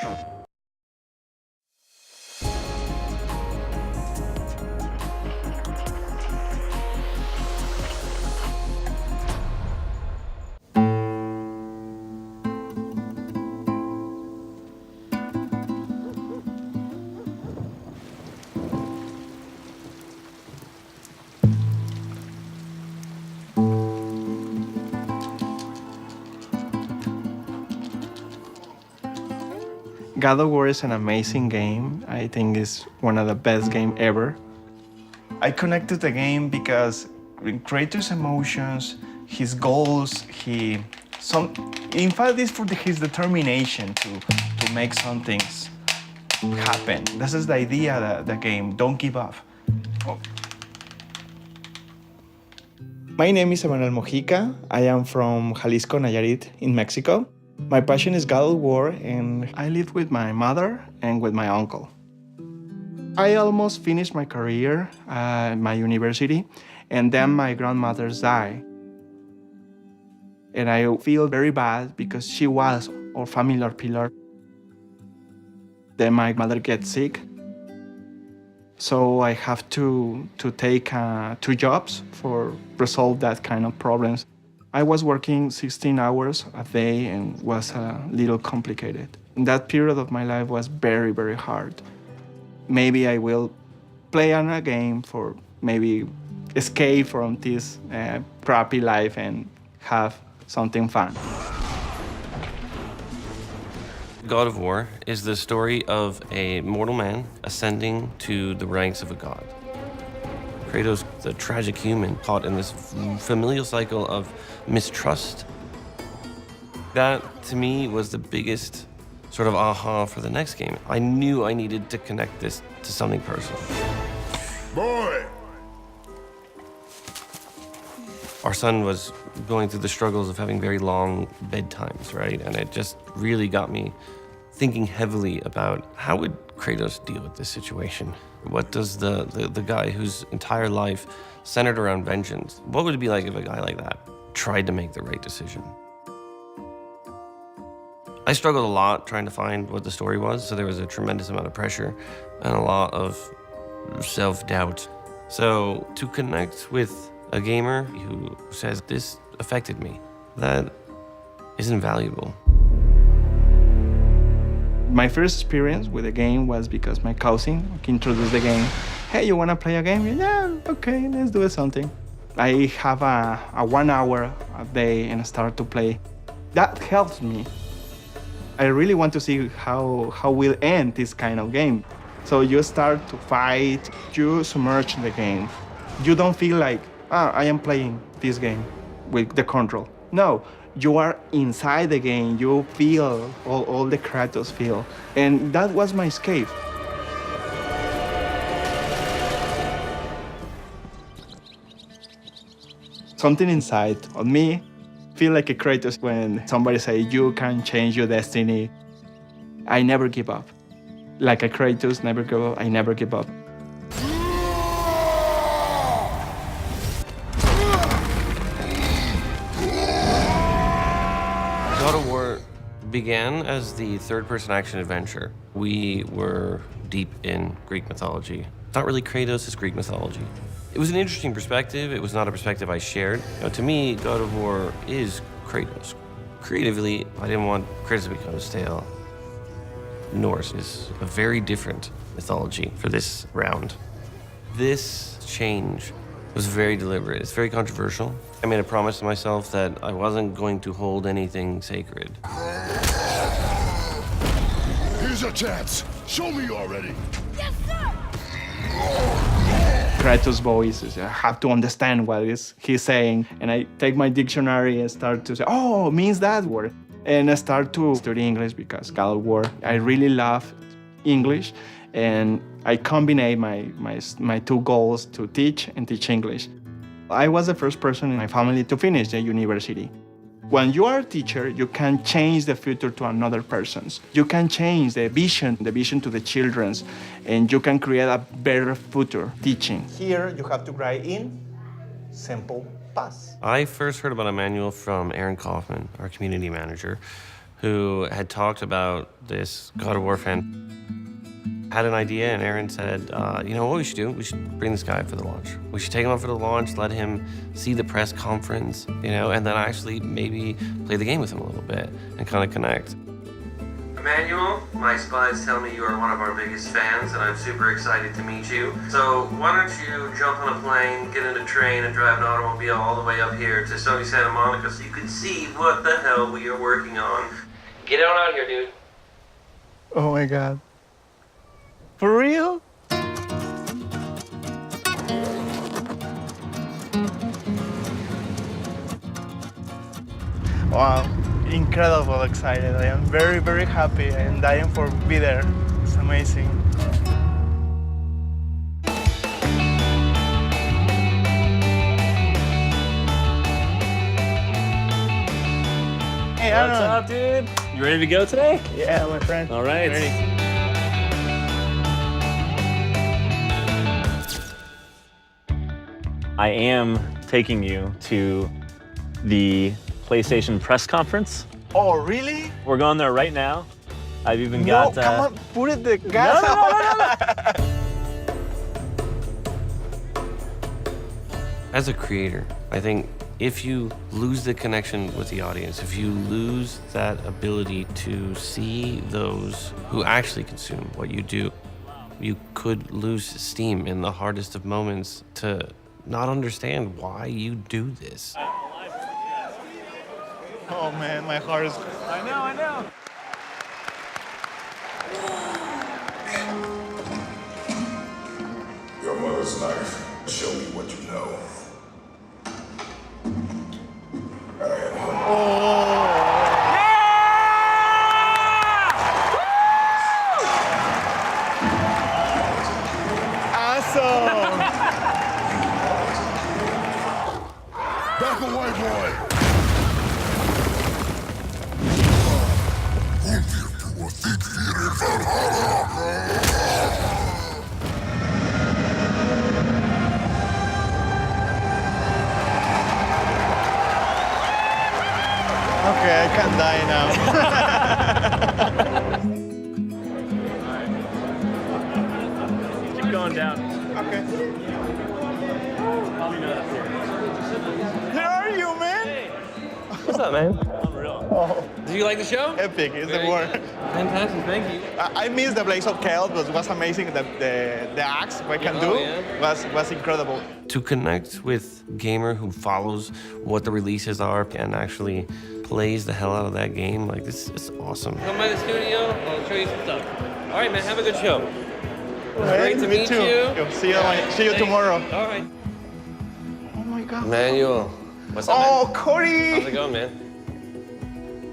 God of War is an amazing game. I think it's one of the best games ever. I connected the game because Kratos' emotions, his goals, in fact, it's for his determination to make some things happen. This is the idea of the game. Don't give up. Oh. My name is Emmanuel Mojica. I am from Jalisco, Nayarit, in Mexico. My passion is God of War, and I live with my mother and with my uncle. I almost finished my career at my university, and then my grandmother died. And I feel very bad because she was our family pillar. Then my mother gets sick, so I have to take 2 jobs for resolve that kind of problems. I was working 16 hours a day and was a little complicated. And that period of my life was very, very hard. Maybe I will play on a game for maybe escape from this crappy life and have something fun. God of War is the story of a mortal man ascending to the ranks of a god. Kratos, the tragic human, caught in this familial cycle of mistrust. That, to me, was the biggest sort of aha for the next game. I knew I needed to connect this to something personal. Boy! Our son was going through the struggles of having very long bedtimes, right? And it just really got me thinking heavily about how would Kratos deal with this situation? What does the guy whose entire life centered around vengeance, what would it be like if a guy like that tried to make the right decision? I struggled a lot trying to find what the story was, so there was a tremendous amount of pressure and a lot of self-doubt. So to connect with a gamer who says, this affected me, that is invaluable. My first experience with the game was because my cousin introduced the game. Hey, you wanna play a game? Yeah, okay, let's do something. I have a 1 hour a day and I start to play. That helps me. I really want to see how will end this kind of game. So you start to fight, you submerge the game. You don't feel like, I am playing this game with the control. No, you are inside the game. You feel all the Kratos feel. And that was my escape. Something inside of me feel like a Kratos when somebody say you can change your destiny. I never give up. Like a Kratos, never give up. I never give up. God of War began as the third-person action adventure. We were deep in Greek mythology. Not really Kratos, it's Greek mythology. It was an interesting perspective. It was not a perspective I shared. To me, God of War is Kratos. Creatively, I didn't want Kratos to become stale. Norse is a very different mythology for this round. This change was very deliberate. It's very controversial. I made a promise to myself that I wasn't going to hold anything sacred. Here's a chance. Show me already. Yes, sir! Kratos' voice is, I have to understand what he's saying. And I take my dictionary and start to say, oh, it means that word. And I start to study English because God of War, I really love English. And I combine my 2 goals to teach and teach English. I was the first person in my family to finish the university. When you are a teacher, you can change the future to another person's. You can change the vision to the children's, and you can create a better future teaching. Here, you have to write in simple past. I first heard about Emmanuel from Aaron Kaufman, our community manager, who had talked about this God of War fan, had an idea, and Aaron said, you know what we should do? We should bring this guy for the launch. We should take him out for the launch, let him see the press conference, you know, and then actually maybe play the game with him a little bit and kind of connect. Emmanuel, my spies tell me you are one of our biggest fans, and I'm super excited to meet you. So why don't you jump on a plane, get in a train, and drive an automobile all the way up here to sunny Santa Monica so you can see what the hell we are working on. Get on out here, dude. Oh my God. For real? Wow, incredible excited. I am very, very happy. I am dying for be there. It's amazing. Hey, What's up, dude? You ready to go today? Yeah, my friend. All right. Ready. I am taking you to the PlayStation press conference. Oh, really? We're going there right now. I've even No, got. come on, put it the gas. No. As a creator, I think if you lose the connection with the audience, if you lose that ability to see those who actually consume what you do, you could lose steam in the hardest of moments to not understand why you do this. Oh man, my heart is. I know. Your mother's knife. Show me what you know. I am hungry. Awesome! Back away, boy! Okay, I can't die now. Keep going down. Okay. Probably not up here. Where are you, man? What's up, man? Unreal. Oh, Did you like the show? epic, it's Very the word. good. Fantastic, thank you. I missed the Blaze of Chaos, but it was amazing. The axe, what I can do, was incredible. To connect with a gamer who follows what the releases are and actually plays the hell out of that game, like this is awesome. Come by the studio, I'll show you some stuff. All right, man, have a good show. Great to meet too. you. See you tomorrow. All right. Oh my God. Emmanuel, what's up, Oh, man? Cory! How's it going, man?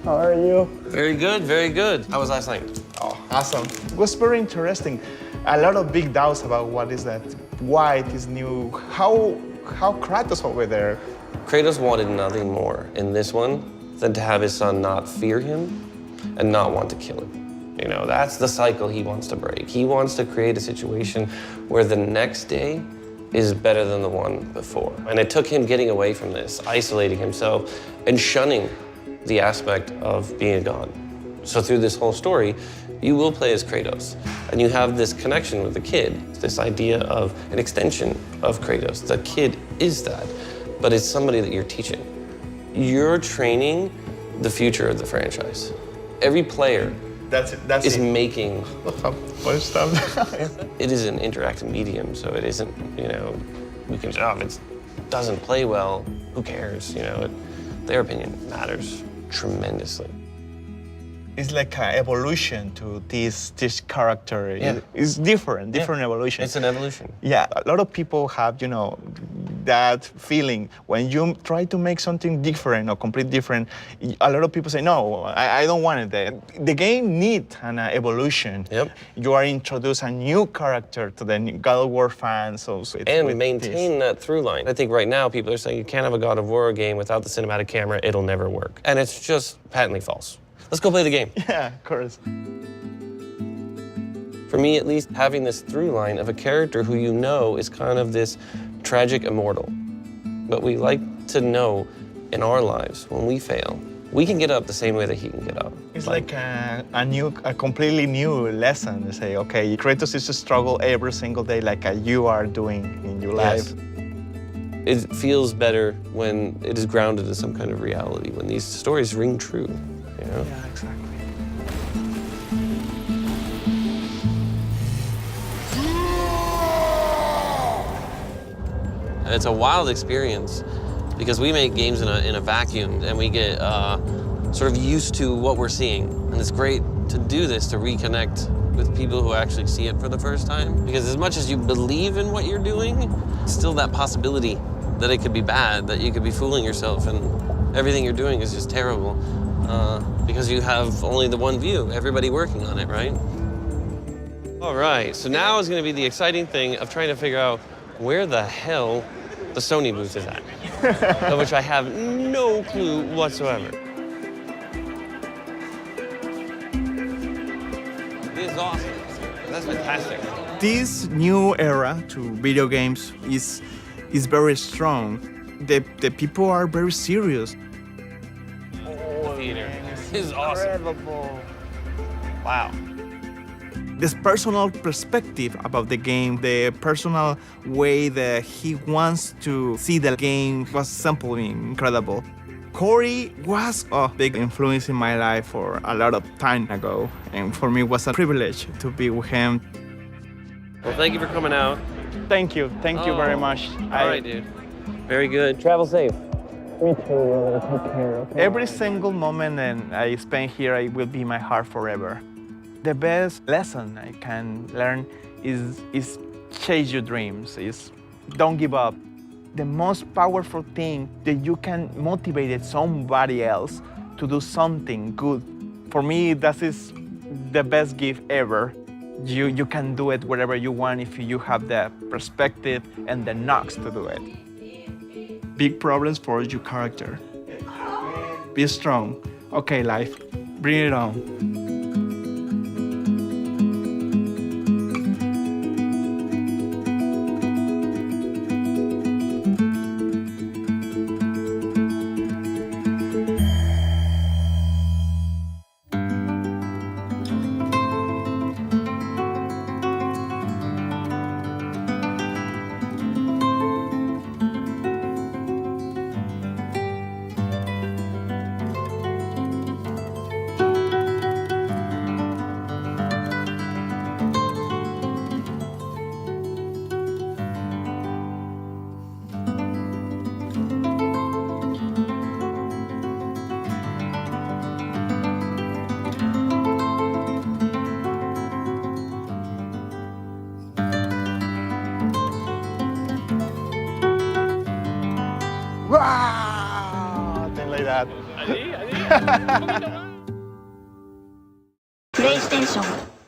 How are you? Very good, very good. How was last night? Oh, awesome. It was very interesting. A lot of big doubts about what is that, why it is new, how Kratos over there. Kratos wanted nothing more in this one than to have his son not fear him and not want to kill him. You know, that's the cycle he wants to break. He wants to create a situation where the next day is better than the one before. And it took him getting away from this, isolating himself, and shunning the aspect of being a god. So through this whole story, you will play as Kratos, and you have this connection with the kid, this idea of an extension of Kratos. The kid is that, but it's somebody that you're teaching. You're training the future of the franchise. Every player That's is it. making. What stuff? It is an interactive medium, so it isn't, you know, we can say, oh, if it doesn't play well, who cares? You know, their opinion matters tremendously. It's like an evolution to this character. Yeah. It's different evolution. It's an evolution. Yeah, a lot of people have, that feeling when you try to make something different or completely different. A lot of people say, no, I don't want it. The game needs an evolution. Yep. You are introduce a new character to the God of War fans. And maintain that through line. I think right now people are saying you can't have a God of War game without the cinematic camera, it'll never work. And it's just patently false. Let's go play the game. Yeah, of course. For me, at least, having this through line of a character who you know is kind of this tragic immortal. But we like to know in our lives, when we fail, We can get up the same way that he can get up. It's like a completely new lesson to say, okay, Kratos is a struggle every single day like you are doing in your life. Yes. It feels better when it is grounded in some kind of reality, when these stories ring true, you know? Yeah, exactly. And it's a wild experience because we make games in a vacuum and we get sort of used to what we're seeing. And it's great to do this, to reconnect with people who actually see it for the first time. Because as much as you believe in what you're doing, still that possibility that it could be bad, that you could be fooling yourself and everything you're doing is just terrible because you have only the one view, everybody working on it, right? All right, so now is gonna be the exciting thing of trying to figure out where the hell the Sony booth is at, of which I have no clue whatsoever. This is awesome. That's fantastic. This new era to video games is very strong. The people are very serious. The theater. This is awesome. Incredible. Wow. This personal perspective about the game, the personal way that he wants to see the game was simply incredible. Cory was a big influence in my life for a lot of time ago, and for me it was a privilege to be with him. Well, thank you for coming out. Thank you very much. All right, dude. Very good. Travel safe. Me too, brother. Take care. Okay? Every single moment that I spend here, it will be in my heart forever. The best lesson I can learn is chase your dreams, is don't give up. The most powerful thing that you can motivate somebody else to do something good. For me, that is the best gift ever. You can do it wherever you want if you have the perspective and the knocks to do it. Big problems for your character. Be strong. Okay, life, bring it on. Wow! Thing like that. プレイステーション